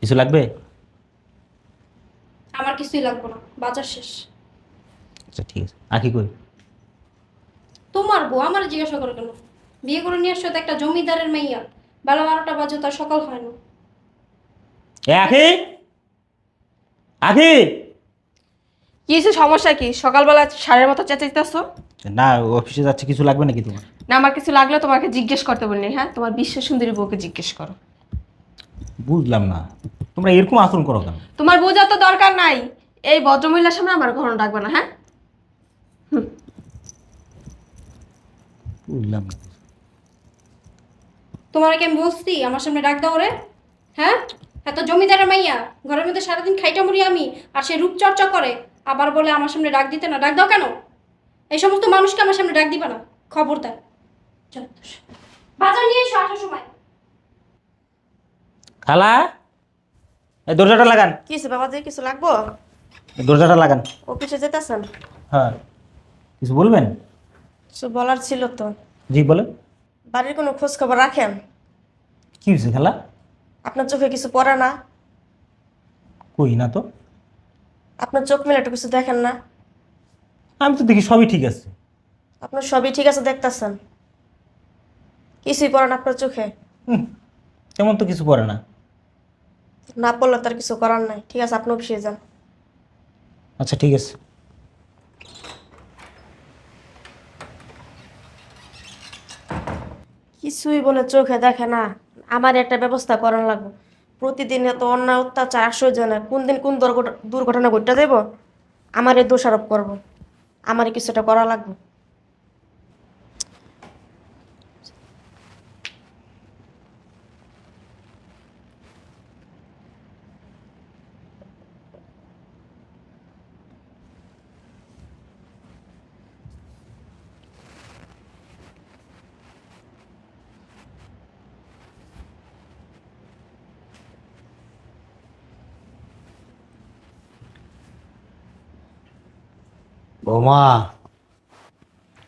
কিছু লাগবে? আমার কিছুই লাগবে না, বাজার শেষ। আচ্ছা ঠিক আছে। আঁকি কই? তোমার বউ আমার জিজ্ঞাসা করে কেন? বিয়ে করে নিয়ে আসছো তো একটা জমিদারের মেইয়া, বেলা 12টা বাজে তার সকাল হয় না। এ আঁকি, আঁকি। কি হয়েছে, সমস্যা কি? সকালবেলা সারের মতো চেঁচাইতেছো। না, অফিসে যাচ্ছে, কিছু লাগবে নাকি তোমার? না, আমার কিছু লাগলে তোমাকে জিজ্ঞেস করতে বলিনি। হ্যাঁ, তোমার বিশ্ব সুন্দরী বউকে জিজ্ঞেস করো। বুঝলাম না, তোমরা এরকম আচরণ করো কেন? তোমার বোঝার তো দরকার নাই। এই ভদ্রমহিলার সামনে আমার কখনো ডাকবে না, হ্যাঁ? বুঝলাম না। তোমার কি আমি বলছি আমার সামনে ডাক দাও রে? হ্যাঁ, এত জমিদারের মাইয়া, ঘরের মধ্যে সারাদিন খাইটা মুড়ি আমি, আর সে রূপচর্চা করে, আবার বলে আমার সামনে ডাক দিতে না। ডাক দাও কেন? এই সমস্ত মানুষকে আমার সামনে ডাক দিবা না, খবরদার। যত সব। বাজার নিয়ে এসো আসার সময়। খালা, এই দরজাটা লাগান। কি হয়েছে বাবাজি, কিছু লাগবো? এই দরজাটা লাগান। অফিসে যেতেছেন? হ্যাঁ, কিছু বলবেন? কিছু বলার ছিল তো। জি বলেন। বাড়ির কোনো খোঁজ খবর রাখেন? কি হয়েছে খালা? আপনার চোখে কিছু পড়ে না? কই না তো। আপনার চোখ মেলে একটু কিছু দেখেন না? আমি তো দেখি সবই ঠিক আছে। আপনার সবই ঠিক আছে দেখতেছেন, কিছুই পড়ে না আপনার চোখে? হুম, তেমন তো কিছু পড়ে না। না পড়লে তার কিছু করার নাই। ঠিক আছে, আপনি অফিসে যান। আচ্ছা ঠিক আছে। কিছুই বলে চোখে দেখে না। আমার একটা ব্যবস্থা করার লাগবে। প্রতিদিন এত অন্যায় অত্যাচার সহ্য না, কোন দিন কোন দুর্ঘটনা ঘটে দেব, আমারে দোষারোপ করব। আমারে কিছুটা করা লাগবে। বৌমা,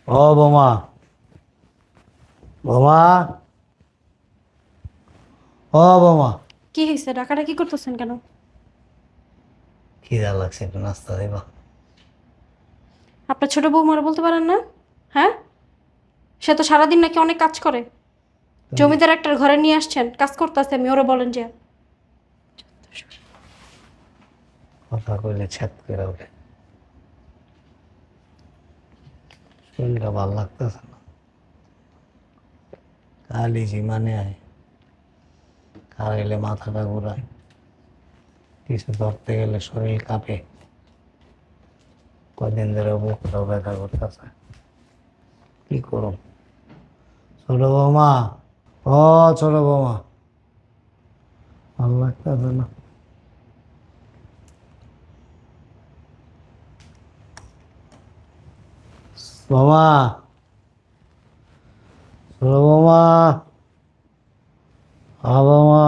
ও বৌমা, বৌমা, ও বৌমা। কি হয়েছে, ডাকাডাকি করতেছেন কেন? খিদা লাগছে, একটু নাস্তা দেবা? আপনার ছোট বৌমারা বলতে পারেন না? হ্যাঁ, সে তো সারাদিন নাকি অনেক কাজ করে। তুমি জমিদার একটা ঘরে নিয়ে আসছেন, কাজ করতেছে, আমি ওরা বলেন যে। কথা কইলে ছ্যাত করে ওঠে। শরীরটা ভালো লাগতেছে না, খালি জিমানে আয়, খাইলে মাথাটা ঘুরায়, কিছু ধরতে গেলে শরীর কাঁপে, কদিন ধরে বুকটাও ব্যথা করতেছে। কি করো ছোট বৌমা, ও ছোট বৌমা, ভালো লাগতেছে না? বৌমা, ছোট বৌমা, বৌমা।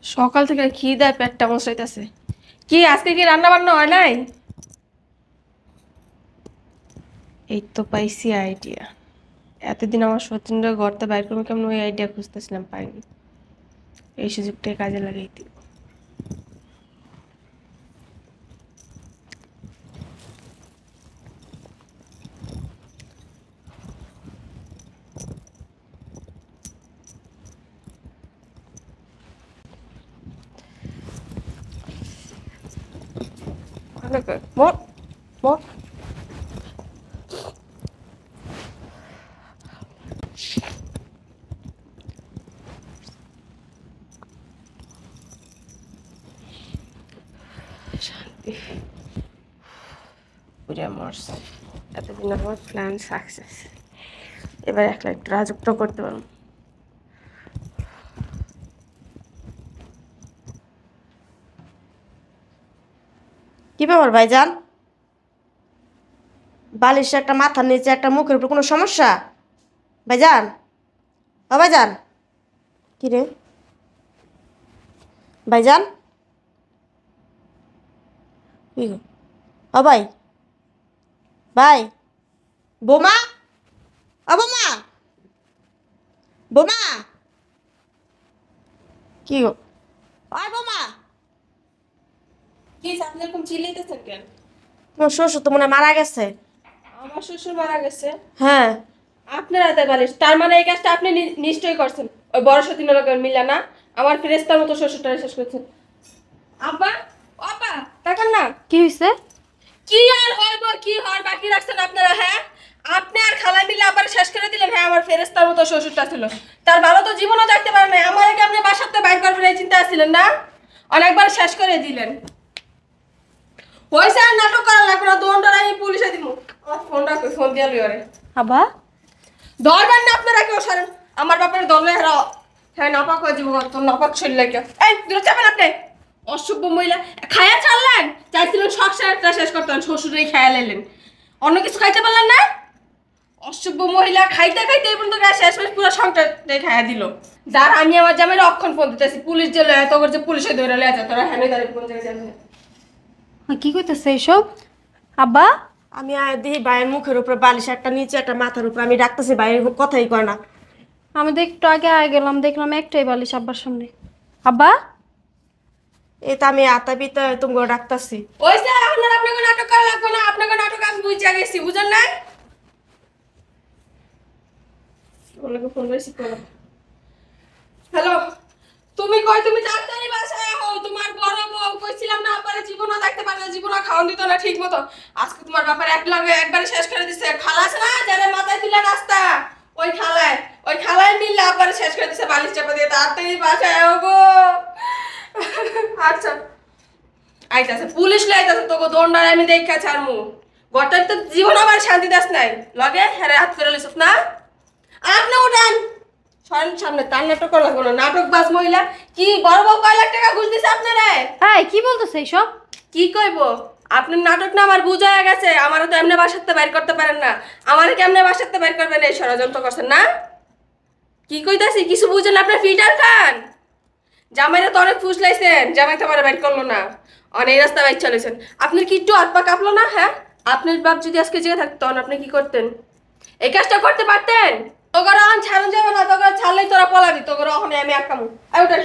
সকাল থেকে খিদায় পেটটা মশাইতেছে। কি আজকে কি রান্না বান্না হয় নাই? এই তো পাইছি আইডিয়া। এতদিন আমার সচিনরা ঘরতে বাইর করবো কেমন, ওই আইডিয়া খুঁজতেছিলাম, পাইনি। এই সুযোগটাই কাজে লাগাই দিব। মোর মোর শান্তি, পুরা মরছে। এতদিন আমার প্ল্যান সাকসেস। এবার একলা একটু রাজত্ব করতে পারবো। কি ব্যাপার ভাইজান? বালিশে একটা মাথার নিচে একটা মুখের উপর কোনো সমস্যা? ভাইজান, ও ভাইজান। কি রে ভাইজান? কি গো? ও ভাই, ভাই, বোমা, ও বোমা, বোমা কি গো ওই বোমা কি আপনি এরকম চিল্লাইতেছেন কেন? তোমার শ্বশুর তো মনে হয় মারা গেছে। আমার শ্বশুর মারা গেছে। হ্যাঁ আপনার হাতে বালিশ, তার মানে এই কাজটা আপনি নিশ্চয়ই করছেন। ওই বড় সতীনের লোকের মিলা না, আমার ফেরেস্তার মতো শ্বশুরটা শেষ করছেন। আব্বা, ও আব্বা, তাকান না। কি হয়েছে? কি আর হইব, কি হওয়ার বাকি রাখছেন আপনারা? হ্যাঁ, আপনি আর খালা মিলে আবার শেষ করে দিলেন। হ্যাঁ, আমার ফেরেস্তার মতো শ্বশুরটা ছিল, তার ভালো তো জীবনও থাকতে পারে নাই। আমার আগে আপনি বাসাতে বাইর করবেন এই চিন্তা আসছিলেন না? অনেকবার শেষ করে দিলেন। হয়েছে আর নাটক করা লাগবে না, দোনটার আমি পুলিশে দিব। ফোনটা ফোন দিয়ে লিওরে আব্বা ধরবেন না আপনারা, কেউ সরেন। আমার বাপের দলে হেরা, হ্যাঁ নাপাক হয়ে যাবো, তোর নাপাক শরীর লাগে। এই দূরে যাবেন আপনি, অসভ্য মহিলা। খায়া ছাড়লেন, চাইছিলেন সংসারটা শেষ করতেন, শ্বশুরেই খায়া লাইলেন, অন্য কিছু খাইতে পারলেন না। অসভ্য মহিলা, খাইতে খাইতে এই পর্যন্ত শেষ শেষ পুরো সংসারটাই খায়া দিল। যার আমি আমার জামাইয়ের অক্ষণ ফোন দিতেছি, পুলিশ যে লয় তো যে পুলিশে ধরে লয়ে যায়, তোরা হ্যাঁ দাঁড়িয়ে কোন জায়গায় যাবে। কি কইতেছে এইসব? আব্বা আমি দেখি ভাইয়ের মুখের উপরে বালিশ, একটা নিচে একটা মাথার উপরে। আমি ডাকতেছি, ভাইয়ের কথাই কয় না। আমি তো একটু আগে আগে গেলাম, দেখলাম একটাই বালিশ আব্বার সামনে। আব্বা এই তো আমি আতা পিতা তুমি ডাকতেছি। ওই যে এখন আর আপনাকে নাটক করা লাগবে না, আপনাকে নাটক আমি বুঝে গেছি, বুঝেন না? ওনাকে ফোন রিসিভ করো। হ্যালো, তুমি কই? তুমি তাড়াতাড়ি বাসায় হও। তোমার বড় বউ কইছিলাম না, আব্বারে জীবনও দেখতে পারে না, জীবনও খাওয়ান দিত না ঠিক মতো। আজকে তোমার ব্যাপারে এক লাগে একবারে শেষ করে দিছে। খালা আছে না, যারা মাথায় দিলে রাস্তা, ওই খালায় মিললে আব্বারে শেষ করে দিছে বালিশ চাপা দিয়ে। তাড়াতাড়ি বাসায় হও গো। আচ্ছা আইতাছে, পুলিশ লাইতাছে, তোকে দণ্ডার আমি দেখা ছাড়মু। গটার তো জীবন আমার শান্তি দাস নাই লগে হেরে হাত ফেরে লিস না। আপনি উঠান, সরেন সামনে। তার নাটক করা লাগবে না, নাটক বাজ মহিলা। কি বড় বউ কয় লাখ টাকা ঘুষ দিছে আপনারে? হ্যাঁ কি বলতেছে এইসব? কি কইব? আপনার নাটক না আমার বুঝ হয়ে গেছে। আমারও তো এমনি বাসাতে বাইর করতে পারেন না, আমারে কেমনে বাসাতে বাইর করবেন এই ষড়যন্ত্র করছেন না? কি কইতাছি কিছু বুঝেন? আপনার ফিটার খান। জামাইরা তো অনেক ফুস লাইছেন, জামাই তো আমার বাইর করলো না, অনেক রাস্তা বাইর চলেছেন। আপনার কি একটু হাত পা কাঁপলো না? হ্যাঁ, আপনার বাপ যদি আজকে জেগে থাকতো তখন আপনি কি করতেন? এই কাজটা করতে পারতেন? তোগর এখন ছাড়ুন যাবে না, তোগর ছাড়লেই তোরা পলাবি। তোগর ওখানে আমি আটকামু। ওঠেন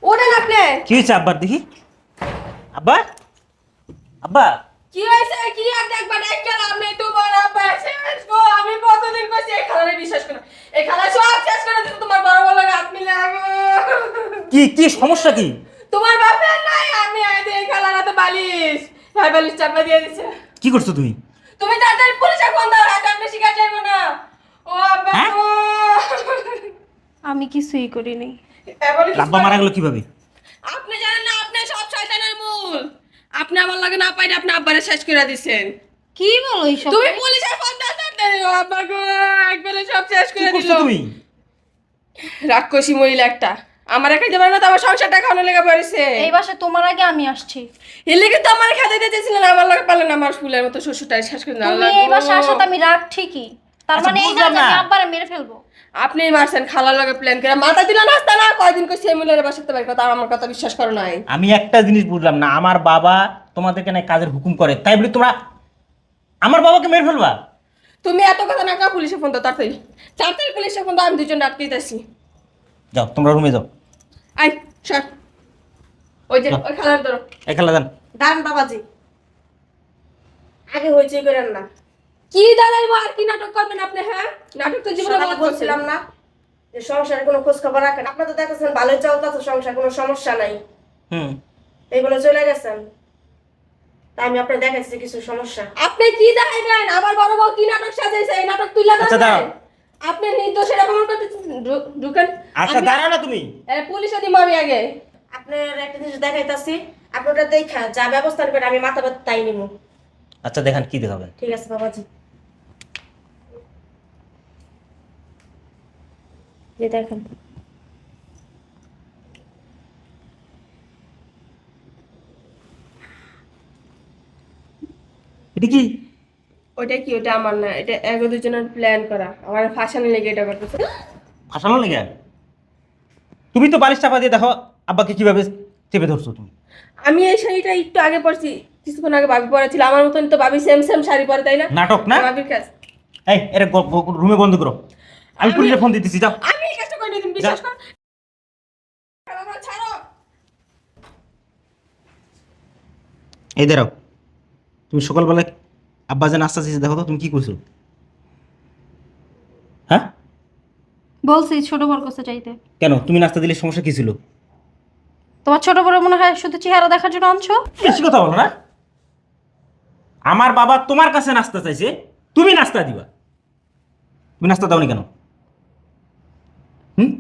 ওঠেন আপনি। কি হয়েছে আব্বার দেখি? আব্বা আব্বা কি হয়েছে? কি আর দেখবা? দেখেন আপনি তোমার আব্বা শেষ গো। আমি কতদিন কইছি এই খালারে বিশ্বাস করো, এই খালা সব শেষ করে দিতে। তোমার বড় বড় হাত মিলে কি কি সমস্যা কি? তোমার বাপের নাই, আমি আইতে এই খালার হাতে বালিশ, ভাই বালিশ চাপা দিয়ে দিছে। কি করছো তুমি? তুমি তাড়াতাড়ি পুলিশে ফোন দাও, হাতে আপনি শিকার যাইবো না। ও আব্বা হ্যাঁ? গো। আমি কিছুই করিনি। আব্বা মারা গেল কিভাবে? আপনি জানেন না, আপনি সব শয়তানের মূল। আপনি আমার লাগে না পাইলে আপনি আব্বারে শেষ করে দিছেন। কি বলো এইসব? তুমি পুলিশে ফোন দাও তাড়াতাড়ি। ও আব্বা গো, একবারে সব শেষ কি করে দিল। করছো তুমি? রাক্ষসী মহিলা একটা। আমার খাইতে পারে না, তো আমার সংসারটা খাওয়ানো লেগে পড়েছে। এই বাসায় তোমার আগে আমি আসছি। এর লেগে তো আমার খেতে দিতেছিলেন, আমার লাগে পারলেন আমার ফুলের মতো শ্বশুরটা শেষ করে দিলেন। তুমি এই বাসায় আসাতে আমি রাগ ঠিকই, তার আচ্ছা, মানে এই না বুঝলাম যে আমি না। আব্বারে মেরে ফেলবো। আপনি মারছেন খালার লগে প্ল্যান করে। মাথা দিলেন আসতে না, কয়দিন কই সেমুলের বাসাতে বাইর কথা, আমার কথা বিশ্বাস করো নাই। আমি একটা জিনিস বুঝলাম না, আমার বাবা তোমাদেরকে না কাজের হুকুম করে, তাই বলি তোমরা আমার বাবাকে মেরে ফেলবা? তুমি এত কথা না কা, পুলিশে ফোন দাও তাড়াতাড়ি। তাড়াতাড়ি পুলিশে ফোন দাও, আমি দুজন ডাকতে দিতেছি। যাও তোমরা রুমে যাও। আই সর, ওই যে ওই খালার ধরো। এই খেলা যান। দান বাবাজি, আগে হইচই করেন না। কি দাঁড়াইবো আর কি নাটক করবেন আপনি? হ্যাঁ, নাটক তো জীবনে সকালে বলছিলাম বলছিলাম না। না যে সংসারে কোনো খোঁজ খবর রাখেন। আপনার তো দেখেছেন ভালোই চলতেছে সংসার, কোনো সমস্যা নাই, হুম। এই বলে চলে গেছেন। তাই আমি আপনার দেখাচ্ছি কিছু সমস্যা। আপনি কি দাঁড়াইবেন? আবার বড় বউ কি নাটক সাজাইছে, এই নাটক তুইলা আচ্ছা, দেন। দাঁড়াও। আপনি নির্দোষের অপমান করতেছেন। ঢুকেন। আচ্ছা দাঁড়াও না তুমি। পুলিশে দিব আমি আগে। আপনার একটা জিনিস দেখাইতাছি, আপনি ওটা দেখা যা ব্যবস্থা নেবেন আমি মাথা ব্যথা তাই নিব। আচ্ছা দেখান কি দেখাবেন। ঠিক আছে বাবাজি, যে দেখেন। এটা কি? ওইটা কি? ওটা আমার না, এটা এক দুজনের প্ল্যান করা। আমার ফাঁসানোর লেগে এটা করতেছে। ফাঁসানো লেগে? তুমি তো বালিশ চাপা দিয়ে দেখো আব্বাকে কিভাবে চেপে ধরছো তুমি। আমি এই শাড়িটা একটু আগে পরছি, কিছুক্ষণ আগে ভাবি পরেছিল। আমার মতন তো ভাবি সেম সেম শাড়ি পরে, তাই না? নাটক না? ভাবির কাজ। এই এর রুমে বন্ধ করো। আমি পুলিশে ফোন দিতেছি, যাও। আমি এই কাজটা করে দিন, বিশ্বাস কর। আমার ছাড়ো। এই দাঁড়াও, তুমি সকালবেলায় আব্বা যে নাস্তা চেয়েছে, দেখো তো তুমি কি করছো? হ্যাঁ, বলছি ছোট বড় কাছে চাইতে। কেন তুমি নাস্তা দিলে সমস্যা কি ছিল? তোমার ছোট বড় মনে হয় শুধু চেহারা দেখার জন্য আনছো? বেশি কথা বলো না। আমার বাবা তোমার কাছে নাস্তা চাইছে, তুমি নাস্তা দিবা। তুমি নাস্তা দাওনি কেন? হুম?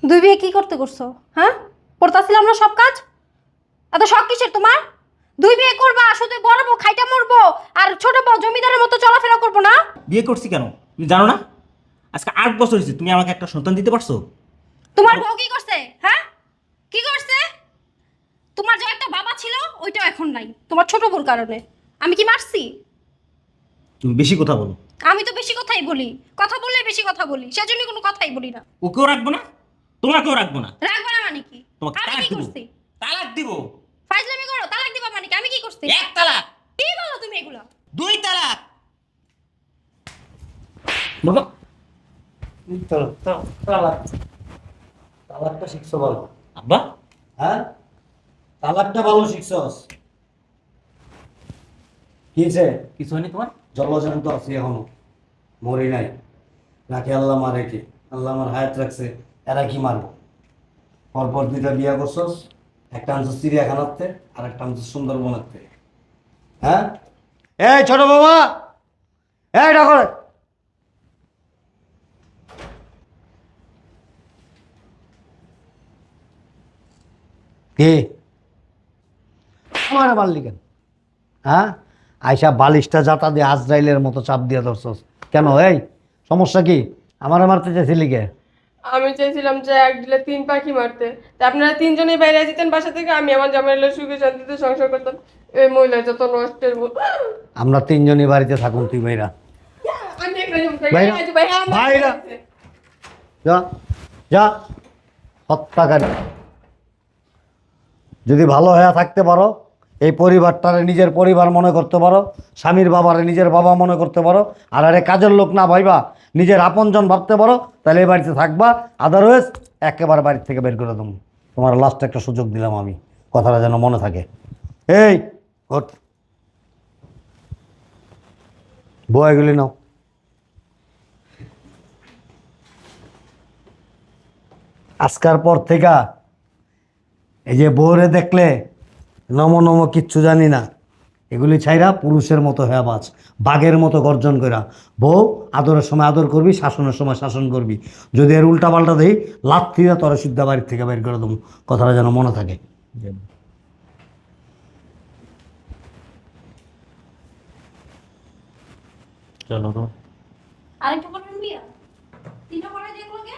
দুই বিয়ে কি করতে করছো? হ্যাঁ, করতেছিলাম না সব কাজ? এত শখ কিসের তোমার? দুই বিয়ে করবা, শুধু বড় বউ খাইটা মরবো আর ছোট বউ জমিদারের মতো চলাফেরা করবো না? বিয়ে করছি কেন তুমি জানো না? আজকে 8 বছর হয়েছে, তুমি আমাকে একটা সন্তান দিতে পারছো? তোমার বউ কি করছে? হ্যাঁ, কি করছে? তোমার যে একটা বাবা ছিল ওইটাও এখন নাই, তোমার ছোট বউর কারণে। আমি কি মারছি? তুমি বেশি কথা বলো। আমি তো বেশি কথাই বলি, কথা বললে বেশি কথা বলি, সেজন্য কোনো কথাই বলি না। ওকেও রাখবো না, তোমাকেও রাখবো না। রাখবো না মানে কি? তোমাকে আমি তালাক কি দিব। করছি? তালাক দিব। ফাইজলামি করো, তালাক দিবা মানে কি? আমি কি করছি? 1 তালাক, কি বলো তুমি এগুলো? 2 তালাক। বাবা, তালাকটা শিখছো ভালো। আব্বা, হ্যাঁ, তালাকটা ভালো শিখছস। কি হয়েছে? কিছু হয়নি তোমার? জলজন্ত আছি এখনো, মরি নাই। নাকি আল্লাহ মারে কি? আল্লাহ আমার হায়াত রাখছে, এরা কি মারবো? পরপর 2টা বিয়া করছস, একটা আনছস চিড়িয়াখানাতে আর একটা আনছস সুন্দরবনাতে। হ্যাঁ, এই ছোট বাবা, এই ডাকো। কে আমার মারলি কেন? হ্যাঁ, আইসা বালিশটা জাতা দিয়ে আজরাইলের মতো চাপ দিয়ে ধরছস কেন? এই সমস্যা কি? আমার মারতে চাইছিলি কে? আমি চাইছিলাম যে এক দিলে 3 পাখি মারতে, তা আপনারা 3জনই বাইরে যেতেন বাসা থেকে, আমি আমার জামাইয়ের সুখে শান্তিতে সংসার করতাম। এই মহিলা যত নষ্টের মূল। আমরা 3জনই বাড়িতে থাকুন, তুই ভাইরা আমি একটা জমি থেকে বাইরা, এই যে ভাই আমার বাইরা। যা যা, হত্যাকারী। যদি ভালো হয়ে থাকতে পারো, এই পরিবারটারে নিজের পরিবার মনে করতে পারো, স্বামীর বাবারে নিজের বাবা মনে করতে পারো, আর আরে কাজের লোক না ভাইবা নিজের আপনজন ভাবতে পারো, তাহলে এই বাড়িতে থাকবা। আদারওয়াইজ একেবারে বাড়ি থেকে বের করে দেবো। তোমার লাস্ট একটা সুযোগ দিলাম আমি, কথাটা যেন মনে থাকে। এই ওঠ, বইগুলি নাও। আজকার পর থেকে এই যে বউরে দেখলে নম নম কিচ্ছু জানি না, এগুলি ছাইরা পুরুষের মতো হ্যাঁ বাজ, বাঘের মতো গর্জন করা। বউ আদরের সময় আদর করবি, শাসনের সময় শাসন করবি। যদি এর উল্টা পাল্টা দেই, লাথিরা তোরা সিদ্ধা বাড়ির থেকে বের করে দেবো, কথাটা যেন মনে থাকে। চলো তো। আরেকটা করবেন বিয়া? 3টা করে দিয়ে এগুলোকে